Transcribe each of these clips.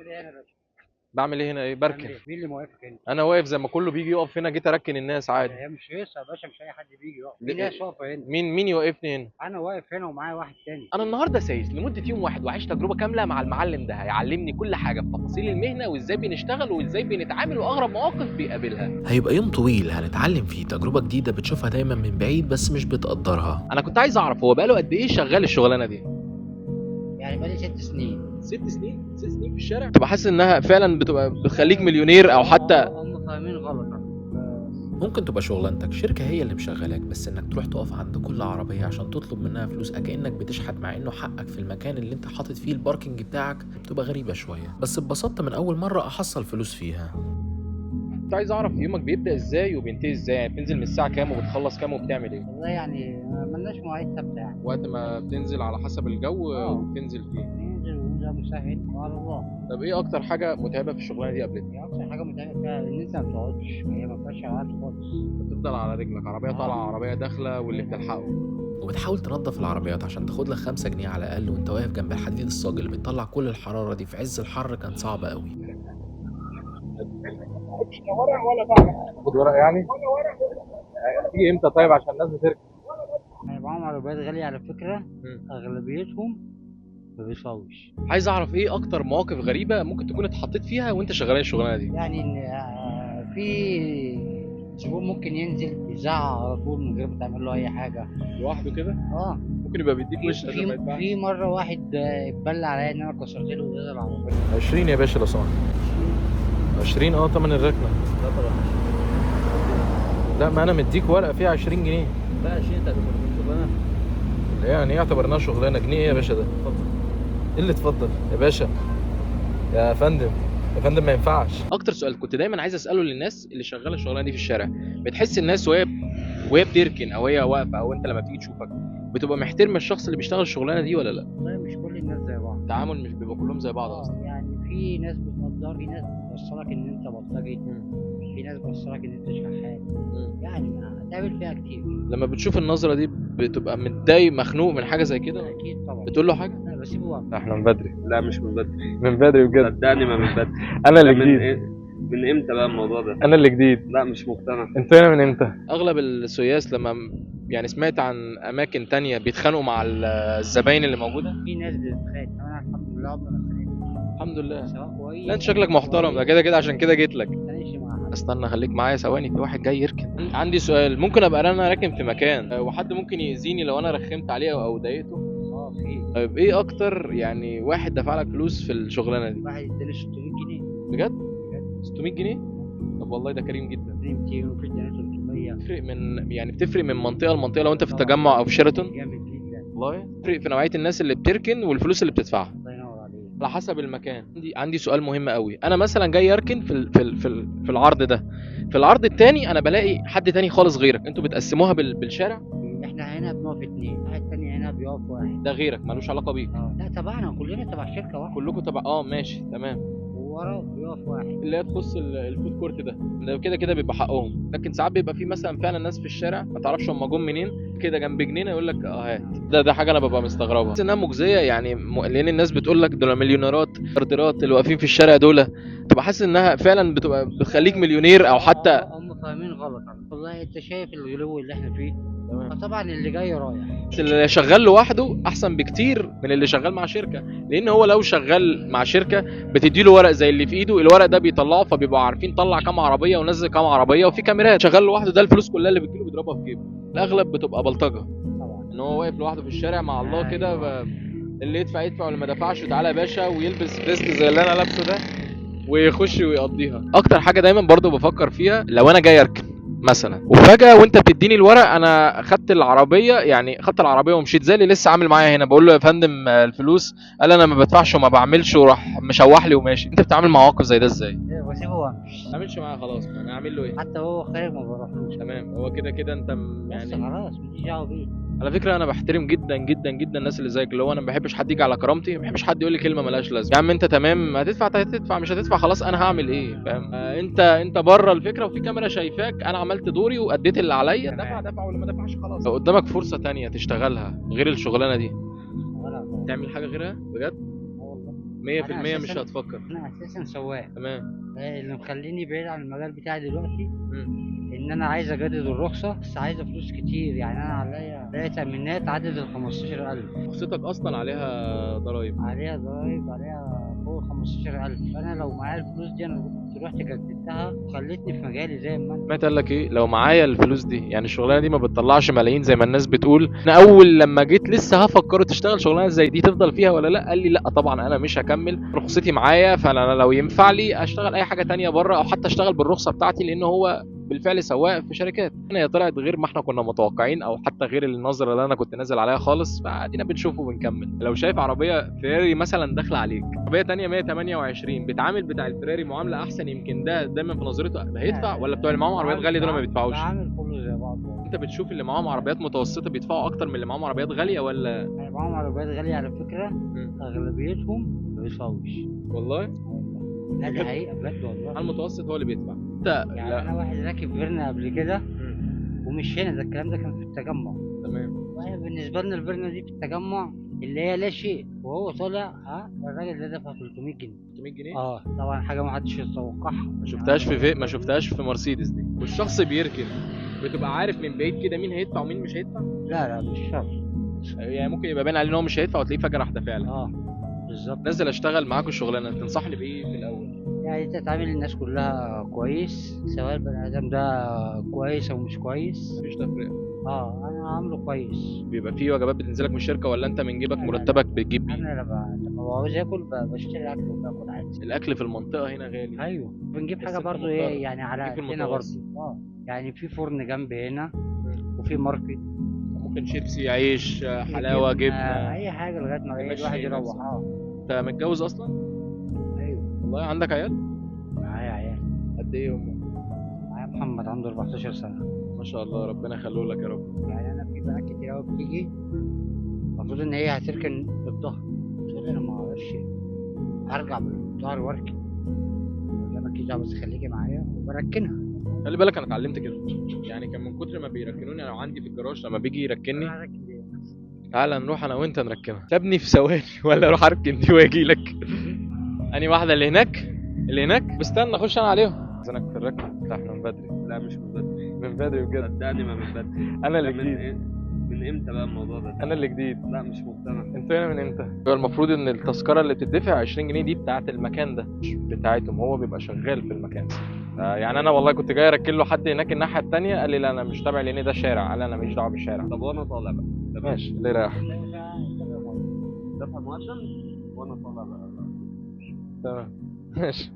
بتعمل ايه هنا يا باشا؟ بعمل ايه هنا؟ ايه بتعمل بركن. ايه؟ مين اللي موافق هنا؟ انا واقف زي ما كله بيجي يقف هنا، جيت اركن الناس عادي. هي مش هيصة يا باشا، مش اي حد بيجي يقف، في ناس واقفه هنا. مين يوقفني هنا؟ انا واقف هنا ومعايا واحد تاني. انا النهارده سايس لمده يوم واحد وعايش تجربه كامله مع المعلم ده، هيعلمني كل حاجه في تفاصيل المهنه وازاي بنشتغل وازاي بنتعامل واغرب مواقف بيقابلها. هيبقى يوم طويل هنتعلم فيه تجربة جديدة بتشوفها دايما من بعيد بس مش بتقدرها. انا كنت عايز اعرف هو بقاله قد ايه شغال الشغلانه دي؟ يعني بقالي 6 سنين. 6 سنين؟ 6 سنين في الشارع؟ بتبقى حاسس انها فعلا بتبقى بتخليك مليونير او حتى؟ هم فاهمين غلط. ممكن تبقى شغلانتك شركة هي اللي مشغلاك، بس انك تروح تقف عند كل عربية عشان تطلب منها فلوس كأنك بتشحت، مع انه حقك في المكان اللي انت حاطط فيه الباركنج بتاعك، بتبقى غريبة شوية، بس اتبسطت من اول مرة احصل فلوس فيها. كنت عايز اعرف يومك بيبدا ازاي وبينتهي ازاي، يعني بتنزل من الساعه كام وبتخلص كام وبتعمل ايه؟ والله يعني ملناش مواعيد ثابته يعني. وقت ما بتنزل على حسب الجو وبتنزل فيه. ننزل وننزل مسهل وعلى الله. طب ايه اكتر حاجه متعبه في الشغلانه دي قابلتك؟ هي اكتر حاجه متعبه فيها ان انت ما بتقعدش، هي ما فيهاش قعد خالص. بتفضل على رجلك، عربيه طالعه عربيه داخله واللي بتلحقه. وبتحاول تنظف العربيات عشان تاخد لك 5 جنيه على الاقل، وانت واقف جنب الحديد الصاج اللي بيطلع كل الحرارة دي في عز الحر، كان صعب قوي. خد ورق يعني؟ تيجي امتى طيب عشان الناس بتركب؟ يعني معاهم عربيات غاليه على فكره. اغلبيتهم ما بيسويش. عايز اعرف ايه اكتر مواقف غريبه ممكن تكون اتحطيت فيها وانت شغال الشغلانه دي؟ يعني ان في زبون ممكن ينزل يزعق على طول من غير ما تعمل له اي حاجه. لوحده كده؟ اه. ممكن يبقى بيديك وش عشان ما في يدفعش. في مره واحد اتبلى عليا ان انا كسرت له ازاز العربيه. 20 يا باشا لو سمحت. 20 تمن الركنه. لا طبعا. لا ما انا مديك ورقه فيها 20 جنيه. بقى 20 انت هتبقى شغلانه. يعني ايه اعتبرناها شغلانه؟ جنيه ايه يا باشا ده؟ اتفضل. ايه اللي اتفضل يا باشا؟ يا فندم، يا فندم ما ينفعش. اكتر سؤال كنت دايما عايز اساله للناس اللي شغاله الشغلانه دي في الشارع، بتحس الناس وهي بتركن او هي واقفه او انت لما بتيجي تشوفك بتبقى محترم الشخص اللي بيشتغل الشغلانه دي ولا لا؟ والله مش كل الناس زي بعض. التعامل مش بيبقى كلهم زي بعض اصلا. يعني في ناس بتقدر، في ناس بتوصلك ان انت بلطجي، في ناس بتوصلك ان انت شحات. يعني هتقابل فيها كتير. لما بتشوف النظره دي بتبقى متضايق مخنوق من حاجه زي كده؟ اكيد طبعا. بتقول له حاجه؟ لا بسيبه واقف. احنا من بدري. لا مش من بدري. من بدري بجد. صدقني ما من بدري. انا اللي من جديد. من امتى بقى الموضوع ده؟ انا اللي جديد. لا مش مقتنع. انت هنا من امتى؟ اغلب السياس لما يعني سمعت عن اماكن تانية بيتخانقوا مع الزباين اللي موجوده. في ناس بتتخانق، انا الحمد لله عمري ما اتخانقت. الحمد لله. سواء كويس. لا انت شكلك محترم، ده كده كده عشان كده جيت لك. ما بتتخانقش مع حد. استنى خليك معايا ثواني، في واحد جاي يركن. عندي سؤال، ممكن ابقى انا راكن في مكان وحد ممكن يأذيني لو انا رخمت عليه او ضايقته؟ في طيب ايه اكتر يعني واحد دفع لك فلوس في الشغلانه دي؟ واحد اداني 600 جنيه. بجد؟ 600 جنيه؟ طب والله ده كريم جدا. 200 وفي اداني 300. بتفرق من يعني بتفرق من منطقه لمنطقه لو انت في التجمع او في شيراتون؟ جامد جدا. والله بتفرق في نوعيه الناس اللي بتركن والفلوس اللي بتدفعها. الله ينور عليك. على حسب المكان. عندي سؤال مهم قوي، انا مثلا جاي اركن في العرض ده، في العرض التاني انا بلاقي حد تاني خالص غيرك، انتوا بتقسموها بالشارع؟ احنا هنا بنقف 2، واحد تاني هنا بيقف 1. ده غيرك ملوش علاقه بيك؟ لا تبعنا كلنا، تبع شركه واحده. كلكم تبع ماشي تمام. وورا بيقف 1. اللي هي تخص الفود كورت ده كده كده بيبقى حقهم، لكن ساعات بيبقى في مثلا فعلا ناس في الشارع ما تعرفش هم جم منين كده جنب جنينه يقول لك هات. ده حاجه انا ببقى مستغربها، بس انها مجزيه يعني لان الناس بتقول لك دول مليونيرات مليارديرات اللي واقفين في الشارع دول، تبقى حاسس انها فعلا بتبقى بتخليك مليونير او حتى. هم فاهمين غلط. والله انت شايف الغلو اللي احنا فيه. تمام. فطبعا اللي جاي رايح. بس اللي شغال لوحده احسن بكتير من اللي شغال مع شركه، لان هو لو شغال مع شركه بتديله ورق زي اللي في ايده، الورق ده بيطلعه فبيبقوا عارفين طلع كام عربيه ونزل كام عربيه وفي كاميرات. شغال لوحده ده الفلوس كلها اللي بتجيله بيضربها في جيبه، الاغلب بتبقى بلطجه. طبعا. ان هو واقف لوحده في الشارع مع الله كده اللي يدفع يدفع واللي ما دفعش تعالى يا باشا، ويلبس فيست زي اللي انا لابسه ده ويخش ويقضيها. اكتر حاجه دايما برضو بفكر فيها لو انا جاي اركن مثلا وفجاه وانت بتديني الورق، انا خدت العربيه يعني خدت العربيه ومشيت زي اللي لسه عامل معايا هنا، بقول له يا فندم الفلوس، قال انا ما بدفعش وما بعملش وراح مشوح لي وماشي. انت بتتعامل مع مواقف زي ده ازاي؟ واسيبه وامشي. ما تعملش معايا خلاص، انا اعمل له ايه؟ حتى هو خارج ما بروحلوش. تمام، هو كده كده انت يعني يعني خلاص ماليش دعوه بيه. على فكره انا بحترم جدا جدا جدا الناس اللي زيك، اللي هو انا ما بحبش حد يجي على كرامتي، ما بحبش حد يقول لي كلمه ملهاش لازمه. يا عم انت تمام، هتدفع هتدفع، مش هتدفع خلاص انا هعمل ايه؟ فاهم؟ انت بره الفكره وفي كاميرا شايفاك، انا عملت دوري واديت اللي عليا، دفع واللي ما دفعش خلاص. لو قدامك فرصه تانية تشتغلها غير الشغلانه دي ولا تعمل حاجه غيرها بجد؟ والله. 100% مش أساساً- هتفكر. انا اساسا سواق. تمام. اللي مخليني بعيد عن المجال بتاعي دلوقتي مم. ان انا عايز اجدد الرخصه، بس عايزه فلوس كتير. يعني انا عليا تامينات عدد ال 15,000، رخصتك اصلا عليها ضرايب. عليها ضرايب، عليها فوق 15,000. فانا لو معايا الفلوس دي انا كنت رحت جددتها وخلتني في مجالي زي ما انا. سمعت قال لك ايه؟ لو معايا الفلوس دي، يعني الشغلانه دي ما بتطلعش ملايين زي ما الناس بتقول. انا اول لما جيت لسه هفكر تشتغل شغلانه زي دي تفضل فيها ولا لا، قال لي لا طبعا انا مش هكمل، رخصتي معايا، فانا لو ينفع لي اشتغل اي حاجه تانية بره، او حتى اشتغل بالرخصه بتاعتي، لان هو بالفعل سواق في شركات. هي طلعت غير ما احنا كنا متوقعين، او حتى غير النظره اللي انا كنت نازل عليها خالص. فادينا بنشوفه وبنكمل. لو شايف عربيه فيراري مثلا داخله عليك، عربيه تانية 128، بتعامل بتاع الفيراري معامله احسن، يمكن ده دايما في نظرته هيدفع، ولا بتوع اللي معاهم عربيات غاليه دول ما بيدفعوش؟ بعمل كله زي بعض. انت بتشوف اللي معاهم عربيات متوسطه بيدفعوا اكتر من اللي معاهم عربيات غاليه ولا؟ يعني معاهم عربيات غاليه على فكره، اغلبيتهم ما بيدفعوش. والله لا دي حقيقه بجد والله. على المتوسط هو اللي بيدفع. انت يعني لا. انا واحد راكب فيرنا قبل كده، مم. ومش هنا، ده الكلام ده كان في التجمع. تمام. وهي بالنسبه لنا الفيرنا دي في التجمع اللي هي لا شيء، وهو طالع الراجل ده دفع 300 جنيه. 300 جنيه؟ طبعا حاجه ما حدش يتوقعها. ما شفتهاش ما شفتهاش في مرسيدس دي. والشخص بيركن بتبقى عارف من بعيد كده مين هيدفع ومين مش هيدفع. لا مش شرط. يعني ممكن يبقى باين عليه ان هو مش هيدفع وتلاقيه فجاه راح دافع لك. بالظبط. نزل اشتغل معاكم الشغلانه، تنصحني بايه في الاول؟ يعني انت تعامل الناس كلها كويس، سواء البني ادم ده كويس او مش كويس. مفيش تفرقه. انا عامله كويس. بيبقى في وجبات بتنزلك من الشركه، ولا انت من جيبك لا، مرتبك بتجيب بيه؟ انا لما بعوز اكل بشتري اكل وباكل عادي. الاكل في المنطقه هنا غالي. ايوه بنجيب بس حاجه انت برضو مضطر. ايه يعني على تجيب في قدنا المتوسط. برضو. يعني في فرن جنب هنا، وفي ماركت. ممكن شيبسي، عيش، حلاوه، جبنه، اي حاجه لغايه ما تمشي الواحد نفسك. يروح. انت متجوز اصلا؟ ايوه والله عندك عيال؟ معايا عيال. قد ايه هم؟ معايا محمد عنده 14 سنه. ما شاء الله، ربنا يخليه لك يا رب. يعني انا في بنات كتير قوي بتيجي المفروض ان هي هتركن بالظهر، تقول لي انا ما اعرفش ارجع بالظهر واركن. لا مالكيش دعوه، بس خليكي معايا وبركنها. خلي بالك انا اتعلمت كده. يعني كان من كتر ما بيركنوني انا عندي في الجراج، لما بيجي يركنني، أنا هركن ليه؟ تعالى نروح انا وانت نركنها، سابني في ثواني ولا اروح اركن دي واجي لك. اني واحده اللي هناك، اللي هناك، بستنى اخش انا عليهم. اذنك في الركن؟ لا احنا من بدري. لا مش من بدري. من بدري بجد. صدقني ما من بدري. انا اللي من جديد. إيه؟ من امتى بقى الموضوع ده؟ انا اللي جديد. لا مش مقتنع. انت هنا من امتى؟ هو المفروض ان التذكره اللي بتدفع 20 جنيه دي بتاعه المكان ده، مش بتاعتهم، هو بيبقى شغال في المكان. يعني انا والله كنت جاي اركن له حد هناك الناحيه الثانيه، قال لي لا انا مش تابع لان ده شارع، قال لي انا ماليش دعوه بالشارع. طب وانا طالع بقى. تمام. ماشي اللي رايح. دفع مقدم وانا طالع بقى. تمام ماشي.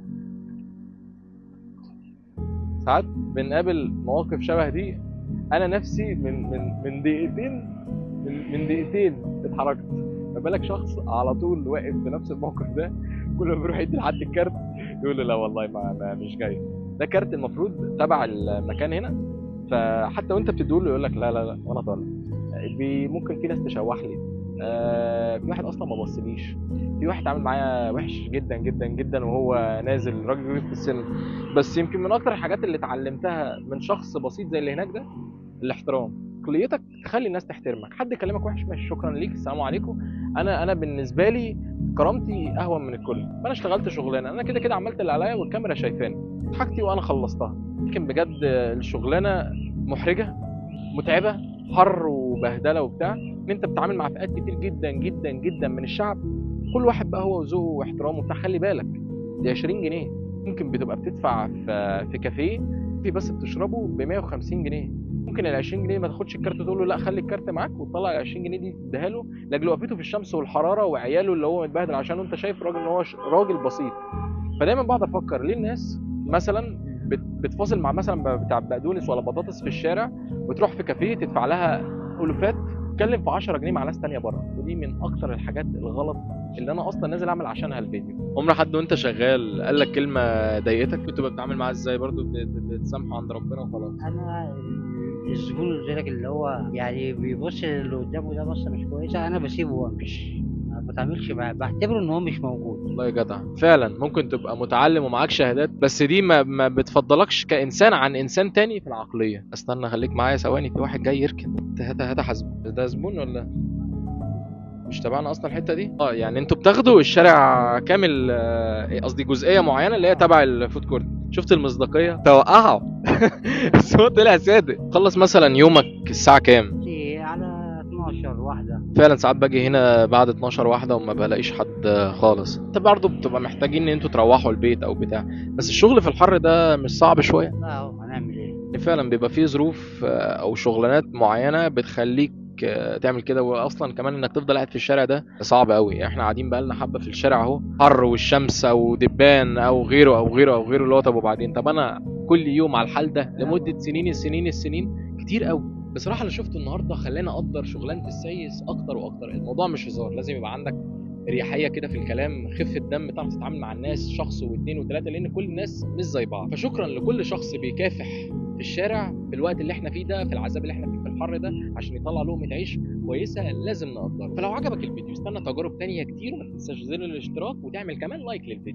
ساعات بنقابل مواقف شبه دي، انا نفسي من دقيقتين، من دقيقتين اتحركت. ما بالك شخص على طول واقف في نفس الموقف ده، كل ما بيروح يدي لحد الكارت يقول له لا والله ما مش جاي. ده كارت المفروض تبع المكان هنا، فحتى وانت بتديله يقول لك لا وانا طالع. ممكن في ناس تشوح لي. في واحد اصلا ما بصليش. في واحد عامل معايا وحش جدا جدا جدا وهو نازل، راجل كبير في السن. بس يمكن من اكتر الحاجات اللي اتعلمتها من شخص بسيط زي اللي هناك ده الاحترام. عقليتك تخلي الناس تحترمك. حد يكلمك وحش ماشي شكرا ليك السلام عليكم. انا بالنسبه لي كرامتي اهون من الكل. فانا اشتغلت شغلانه، انا كده عملت اللي عليا والكاميرا شايفاني حاجتي وانا خلصتها. يمكن بجد الشغلانه محرجه متعبه، حر وبهدله وبتاع، ان انت بتتعامل مع فئات كتير جدا جدا جدا من الشعب، كل واحد بقى هو وذوقه واحترامه وبتاع. خلي بالك دي 20 جنيه ممكن بتبقى بتدفع في كافيه في بس بتشربه ب 150 جنيه. ممكن ال 20 جنيه ما تاخدش الكارت تقول له لا خلي الكارت معاك وتطلع ال 20 جنيه دي تديها له لاجل وقفته في الشمس والحراره وعياله اللي هو متبهدل عشان انت شايف راجل ان هو راجل بسيط. فدايما بقعد افكر ليه الناس مثلا بتفاصل مع مثلا بتاع بقدونس ولا بطاطس في الشارع وتروح في كافيه تدفع لها الوفات، تتكلم في 10 جنيه مع ناس تانية بره. ودي من اكتر الحاجات الغلط اللي انا اصلا نازل اعمل عشانها الفيديو. عمر حد وانت شغال قال لك كلمه ضايقتك بتبقى بتتعامل معاها ازاي؟ برضو بتسامحه عند ربنا وخلاص؟ انا الزبون اللي قلت لك اللي هو يعني بيبص اللي قدامه ده بصه مش كويسه، انا بسيبه وامشي، ما بتعاملش معاه، بعتبره ان هو مش موجود. والله يا جدع فعلا ممكن تبقى متعلم ومعاك شهادات، بس دي ما بتفضلكش كانسان عن انسان تاني في العقليه. استنى خليك معايا ثواني، في واحد جاي يركن. هات حاسبه. ده زبون ولا مش تبعنا اصلا الحته دي. يعني انتوا بتاخدوا الشارع كامل، قصدي جزئيه معينه اللي هي تبع الفود كورت. شفت المصداقيه توقعوا. بس هو طلع صادق. خلص مثلا يومك الساعه كام؟ دي على 12 واحدة. فعلا ساعات باجي هنا بعد 12 واحده وما بلاقيش حد خالص. انت برضه بتبقى محتاجين ان انتوا تروحوا البيت او بتاع، بس الشغل في الحر ده مش صعب شويه؟ لا اهو هنعمل ايه. يعني فعلا بيبقى فيه ظروف او شغلانات معينه بتخليك تعمل كده. واصلا كمان انك تفضل قاعد في الشارع ده صعب قوي. احنا قاعدين بقالنا حبه في الشارع اهو، حر والشمس او دبان او غيره او غيره او غيره، اللي هو طب وبعدين؟ طب انا كل يوم على الحال ده لمده سنين السنين السنين كتير قوي. بصراحه اللي شفته النهارده خلاني اقدر شغلانه السيس اكتر واكتر. الموضوع مش هزار، لازم يبقى عندك اريحيه كده في الكلام، خفه دم، تعرف تتعامل مع الناس شخص واثنين وثلاثه، لان كل الناس مش زي بعض. فشكرا لكل شخص بيكافح في الشارع في الوقت اللي احنا فيه ده، في العذاب اللي احنا فيه في الحر ده، عشان يطلع لقمه عيش كويسه. لازم نقدره. فلو عجبك الفيديو استنى تجارب تانية كتير، وما تنساش زر الاشتراك وتعمل كمان لايك للفيديو.